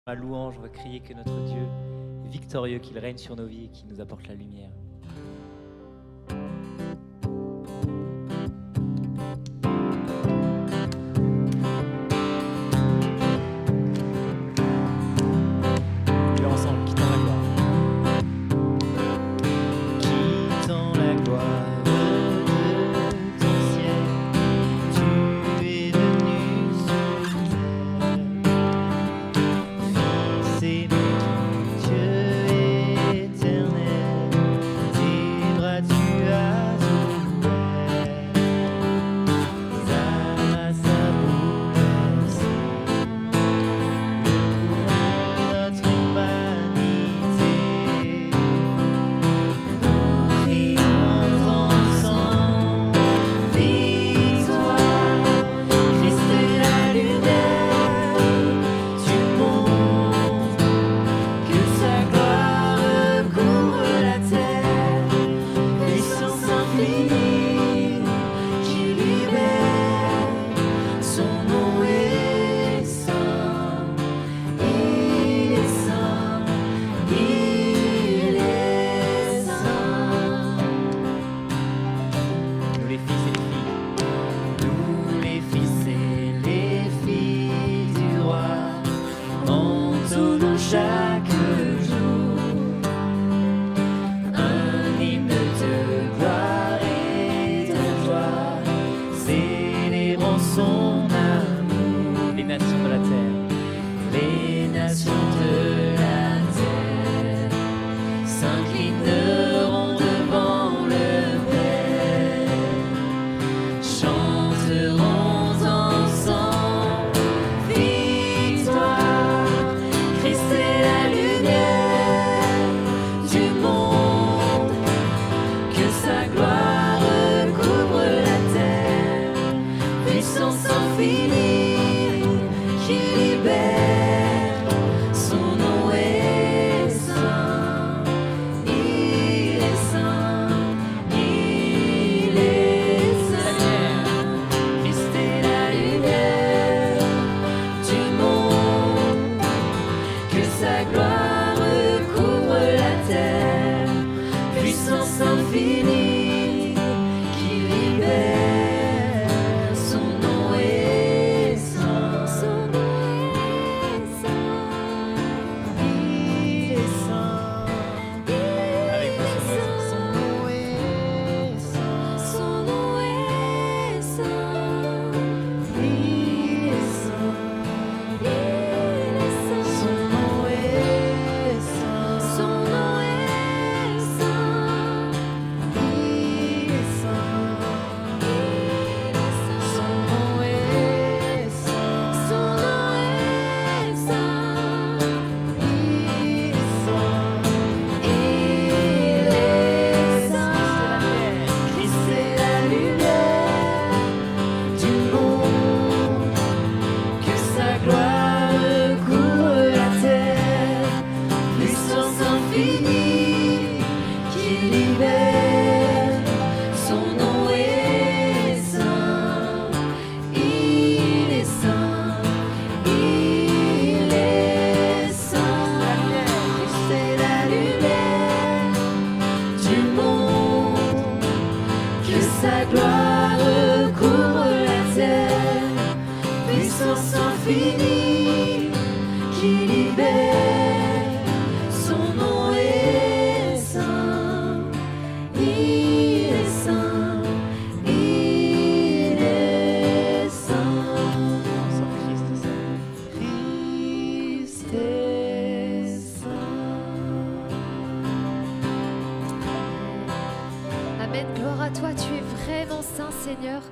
La louange, on va crier que notre Dieu est victorieux, qu'il règne sur nos vies et qu'il nous apporte la lumière. Et ensemble, quittons la gloire. Quittons la gloire de ton ciel, tu es venu sur terre. Fils aimé du Dieu éternel, tes bras tu as ouverts. Ça a bouleversé notre humanité. Nous crions ensemble victoire. Christ est la lumière du monde, que sa gloire couvre la terre, puissance infinie qui libère. Son nom est saint, il est saint, il est saint. Nous les fils et les filles, nous les fils et les filles du roi, entonnons chaque jour un hymne de gloire et de joie, célébrant son amour. Les nations de la terre, les nations de la terre s'inclineront devant le Père, chanteront ensemble victoire. Christ est la lumière du monde, que sa gloire couvre la terre, puissance infinie qui libère. Son nom est saint, il est saint, il est saint. Christ est la lumière du monde, que sa gloire couvre la terre, puissance infinie qui libère. Son nom est saint, son nom est saint, il est saint, avec vous son nom est saint, son nom est saint, il est saint, il est saint, son nom est saint, son nom est saint, il est saint, son nom est saint, son nom est saint, il est saint, il est saint. Christ est la lumière du monde, que sa gloire couvre la terre, puissance infinie qui libère. Son nom est saint, il est saint, il est saint. Christ est la lumière du monde, que sa gloire couvre la terre, puissance infinie qui libère. Son nom est saint, il est saint, il est saint. Christ est saint. Amen, gloire à toi, tu es vraiment saint Seigneur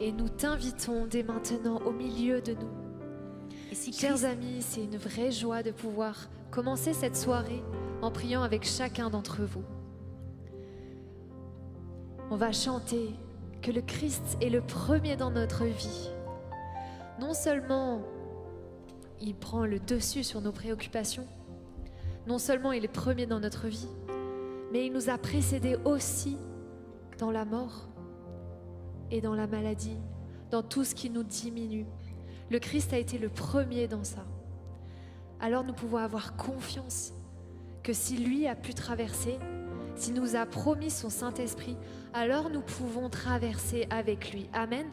et nous t'invitons dès maintenant au milieu de nous. Et si Chers Christ, amis, c'est une vraie joie de pouvoir commencer cette soirée en priant avec chacun d'entre vous. On va chanter que le Christ est le premier dans notre vie. Non seulement il prend le dessus sur nos préoccupations, non seulement il est premier dans notre vie, mais il nous a précédés aussi dans la mort et dans la maladie, dans tout ce qui nous diminue. Le Christ a été le premier dans ça. alors nous pouvons avoir confiance que si lui a pu traverser, s'il nous a promis son Saint-Esprit, alors nous pouvons traverser avec lui. Amen.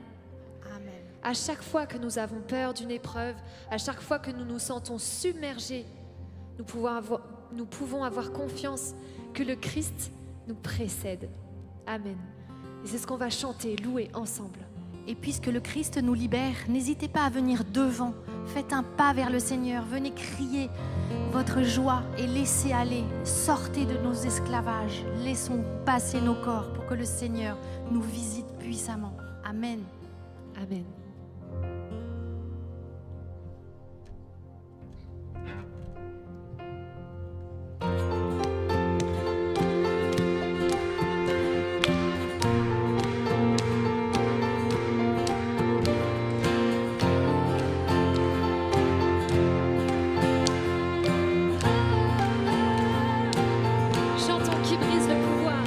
Amen. À chaque fois que nous avons peur d'une épreuve, à chaque fois que nous nous sentons submergés, nous pouvons avoir confiance que le Christ nous précède. Amen. Et c'est ce qu'on va chanter, louer ensemble. Et puisque le Christ nous libère, n'hésitez pas à venir devant. Faites un pas vers le Seigneur. Venez crier votre joie et laissez aller. Sortez de nos esclavages. Laissons passer nos corps pour que le Seigneur nous visite puissamment. Amen. Amen. Chantons qui brise le pouvoir,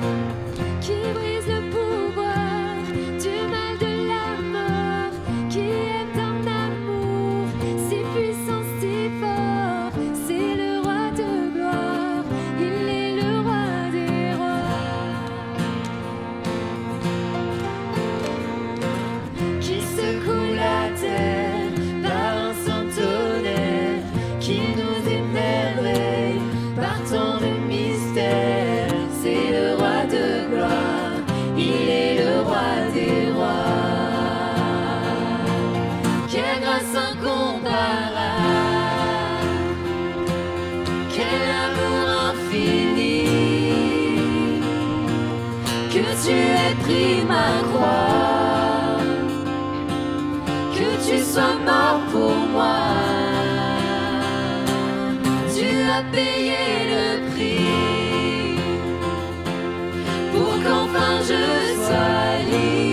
qui brise le pouvoir du mal de la mort, qui est un amour si puissant, si fort. C'est le roi de gloire, il est le roi des rois, qui secoue la terre par un saint tonnerre, qui nous émerveille par tant de mystères. C'est le roi de gloire, il est le roi des rois. Quelle grâce incomparable, quel amour infini, que tu aies pris ma croix, que tu sois mort pour moi. Tu as payé le prix pour qu'enfin je sois libre.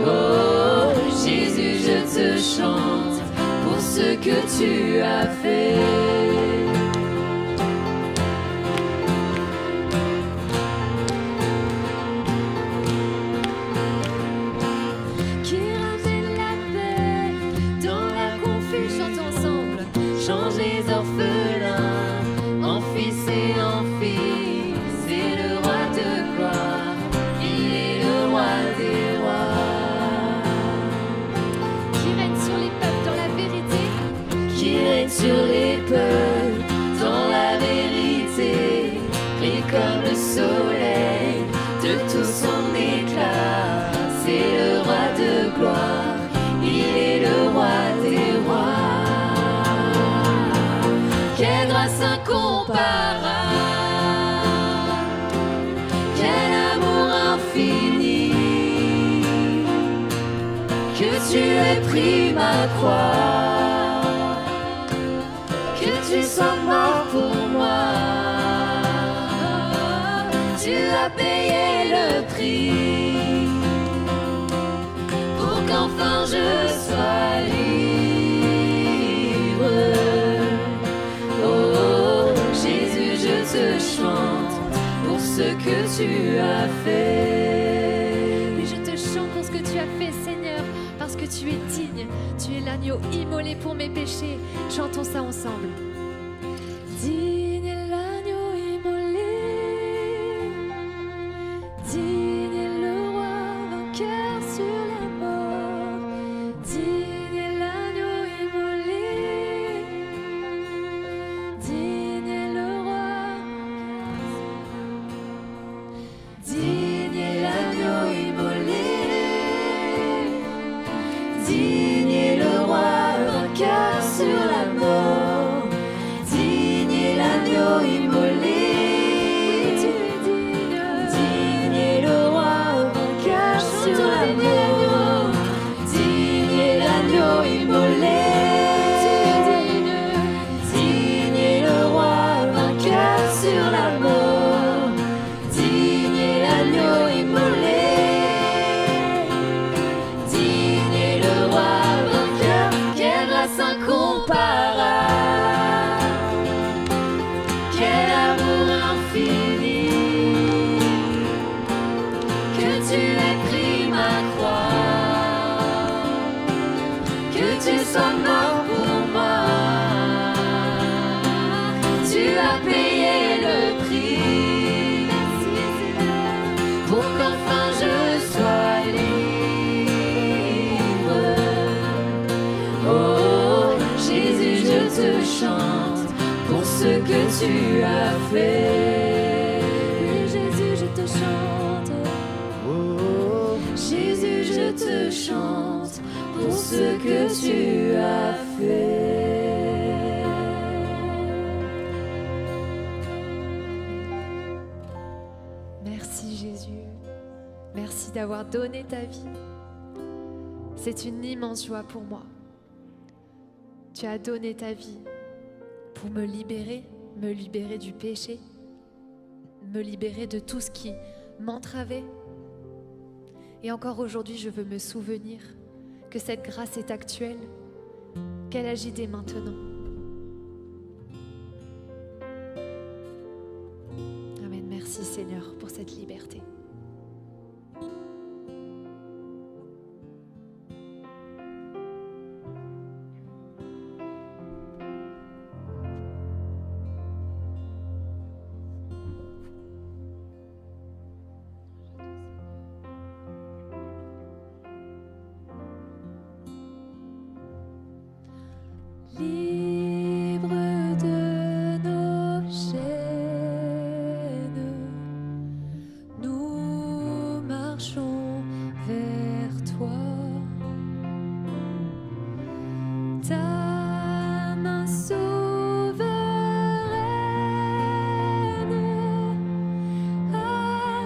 Oh Jésus, je te chante pour ce que tu as fait. Qui ramène la paix dans la confusion, chantons ensemble. Change les orphelins en fils et en filles. C'est le roi de gloire, il est le roi des rois. Qui règne sur les peuples dans la vérité, qui règne sur les peuples dans la vérité, brille comme le soleil de tout son éclat. C'est le roi de gloire, il est le roi des rois. Quelle grâce incomparable, quel amour infini, que tu aies pris ma croix, que tu sois mort pour moi. Tu as payé le prix pour qu'enfin je sois libre. Oh Jésus, je te chante pour ce que tu as fait. Oui, je te chante pour ce que tu as fait, Seigneur, parce que tu es digne. Tu es l'agneau immolé pour mes péchés. Chantons ça ensemble. Digne est l'agneau immolé, digne est le roi vainqueur sur la mort. Digne est l'agneau immolé, digne est le roi. Digne est l'agneau immolé, digne est le roi vainqueur sur la mort. Digne est l'agneau immolé, digne est le roi vainqueur sur la mort. Digne est l'agneau immolé, digne est le roi vainqueur sur la mort. Digne est l'agneau immolé, digne est le roi vainqueur. Quelle grâce incomparable, quel amour infini, que tu aies pris ma croix, que tu sois mort Oh, Jésus, je te chante pour ce que tu as fait. Oui, Jésus, je te chante. Oh, Jésus, je te chante pour ce que tu as fait. Merci Jésus. Merci d'avoir donné ta vie. C'est une immense joie pour moi. Tu as donné ta vie pour me libérer du péché, me libérer de tout ce qui m'entravait. Et encore aujourd'hui, je veux me souvenir que cette grâce est actuelle, qu'elle agit dès maintenant. Amen. Merci Seigneur pour cette liberté. Libre de nos chaînes, nous marchons vers toi. Ta main souveraine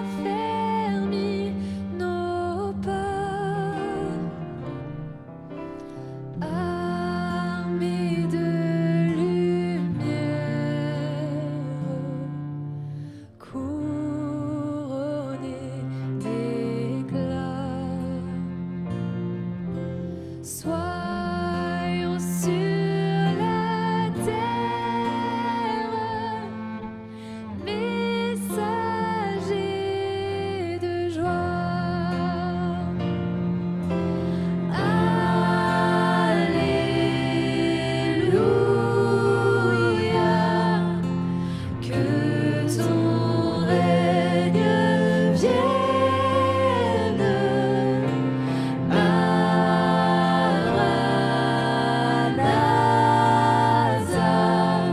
affermit nos pas. Armée de lumière, couronnée d'éclat, soyons sur la terre, messagers de joie. Alléluia, que ton règne vienne. Maranatha,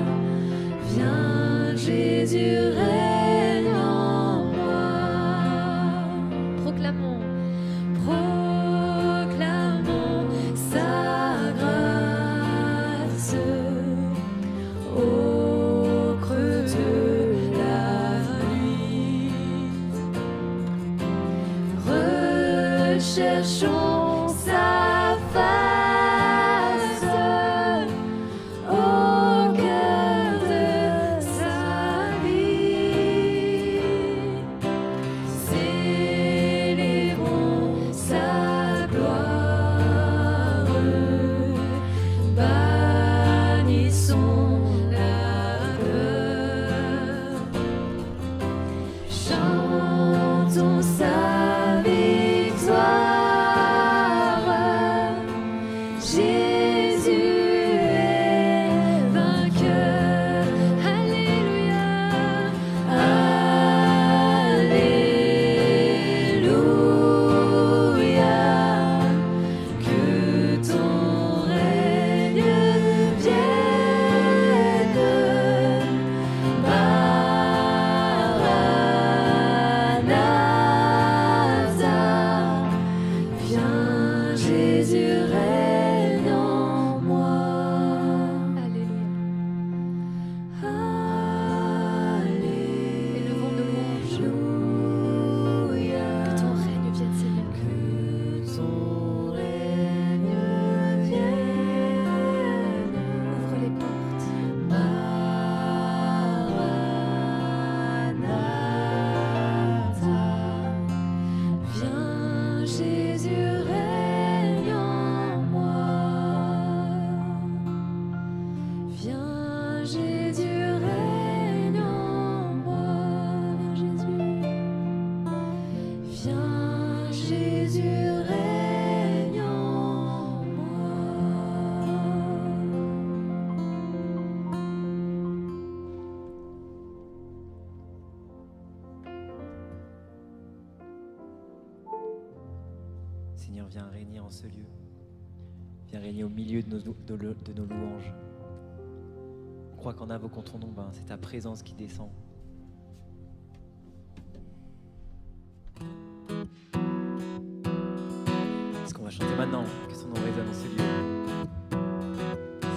viens Jésus, règne en moi. Proclamons sa grâce au creux de la nuit. Recherchons sa face au cœur de sa vie. Célébrons sa gloire, bannissons la peur, chantons sa victoire. Jésus est vainqueur. Alléluia, Alléluia, que ton règne vienne. Maranatha, viens Jésus, règne en moi. Alléluia. Élevons nos louanges. Que ton règne vienne, Seigneur. Que ton règne vienne. Ouvre les portes. Maranatha, viens Jésus, règne en moi. Viens Jésus, règne en moi. Viens Jésus, règne en moi. Seigneur, viens régner en ce lieu. Viens régner au milieu de nos louanges. On croit qu'en invoquant ton nom, c'est ta présence qui descend. Ce qu'on va chanter maintenant, que son nom résonne dans ce lieu.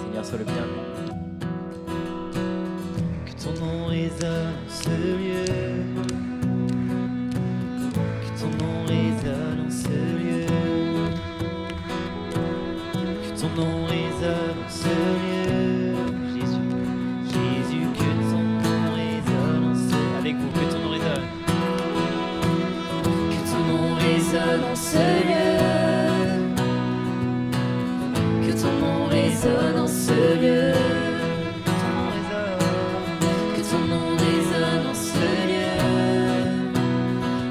Seigneur, sois le bienvenu. Que ton nom résonne dans ce lieu. Que ton nom résonne dans ce lieu. Que ton nom résonne dans ce lieu. Jésus, Jésus, que ton nom résonne dans ce lieu. Avec vous, que ton nom résonne. Que ton nom résonne dans ce lieu. Que ton nom résonne dans ce lieu. Que ton nom résonne dans ce lieu.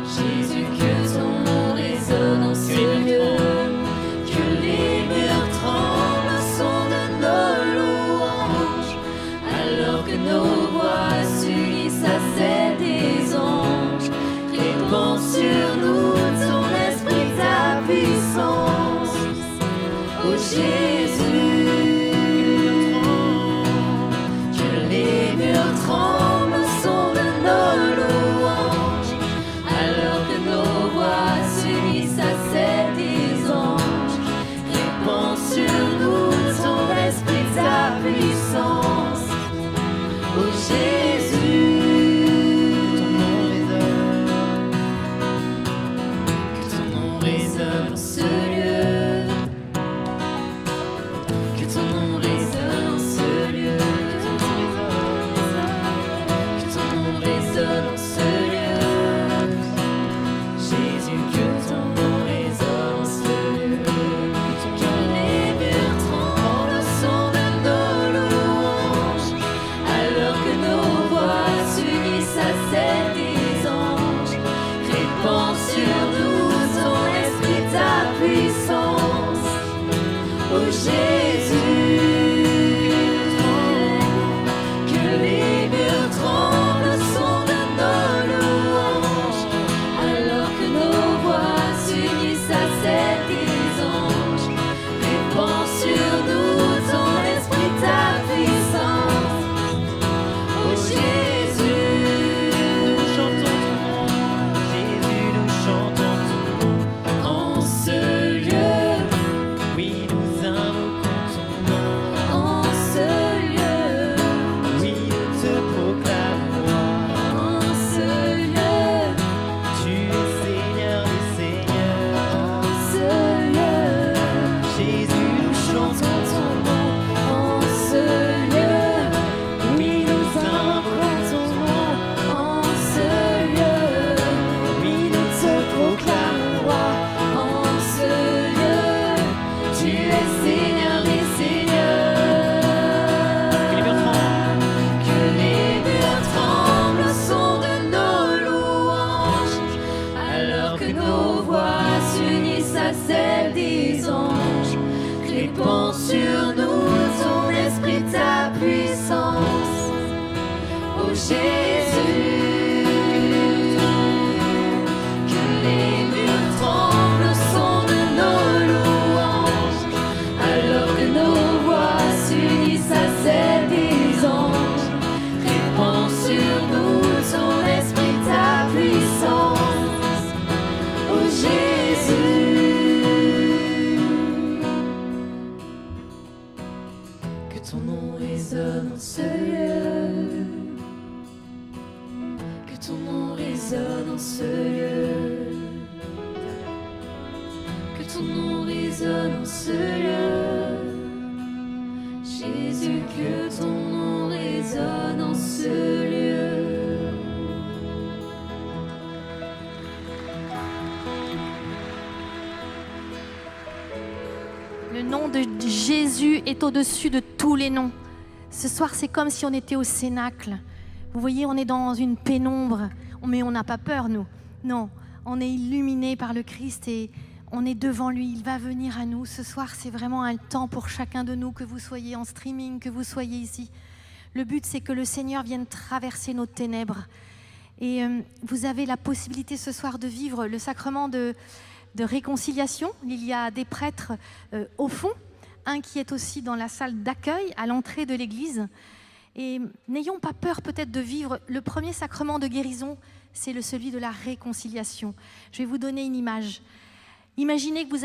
Jésus, que ton nom résonne dans ce lieu. Que les murs tremblent au son de nos louanges, alors que nos voix s'unissent à celles des anges. Répands sur nous ton esprit, ta puissance. Oh Jésus, que les murs tremblent au son de nos louanges, alors que nos voix s'unissent à celles des anges. Répands sur nous ton esprit, ta puissance. Oh Jésus, ton nom résonne, que ton nom résonne dans ce lieu. Que ton nom résonne dans ce lieu. Que ton nom résonne dans ce lieu. Jésus, que ton nom résonne dans ce lieu. Que les murs tremblent au son de nos louanges, alors que nos voix s'unissent à celles des anges. Répands sur nous ton esprit, ta puissance. Oh Jésus, que les murs tremblent au son de nos louanges, alors que nos voix s'unissent à celles des anges. Répands sur nous ton esprit, ta puissance. Oh Jésus, nous chantons ton nom. Jésus, nous chantons ton nom en ce lieu. Oui, nous invoquons ton nom en ce lieu. Oui, nous te proclamons roi en ce lieu. Tu es Seigneur des seigneurs en ce lieu. Jésus, nous chantons ton nom en ce lieu. Oui, nous invoquons ton nom en ce lieu. Oui, nous te proclamons roi en ce lieu. Tu es Seigneur des seigneurs. Que les murs tremblent au son de nos louanges, alors que nos voix s'unissent à celles des anges. Répands sur nous ton esprit, ta puissance. Oh Jésus, que les murs tremblent au son de nos louanges, alors que nos voix s'unissent à celles des anges. Répands sur nous ton esprit, ta puissance. Oh Jésus, que ton nom résonne dans ce lieu. Que ton nom résonne dans ce lieu. Que ton nom résonne dans ce lieu. Jésus, que ton nom résonne dans ce lieu. Le nom de Jésus est au-dessus de tous les noms. Ce soir, c'est comme si on était au Cénacle. Vous voyez, on est dans une pénombre, mais on n'a pas peur, nous. Non, on est illuminé par le Christ et on est devant lui. Il va venir à nous. Ce soir, c'est vraiment un temps pour chacun de nous, que vous soyez en streaming, que vous soyez ici. Le but, c'est que le Seigneur vienne traverser nos ténèbres. Et vous avez la possibilité ce soir de vivre le sacrement de réconciliation. Il y a des prêtres au fond, un qui est aussi dans la salle d'accueil à l'entrée de l'église. Et n'ayons pas peur peut-être de vivre le premier sacrement de guérison, c'est celui de la réconciliation. Je vais vous donner une image. Imaginez que vous avez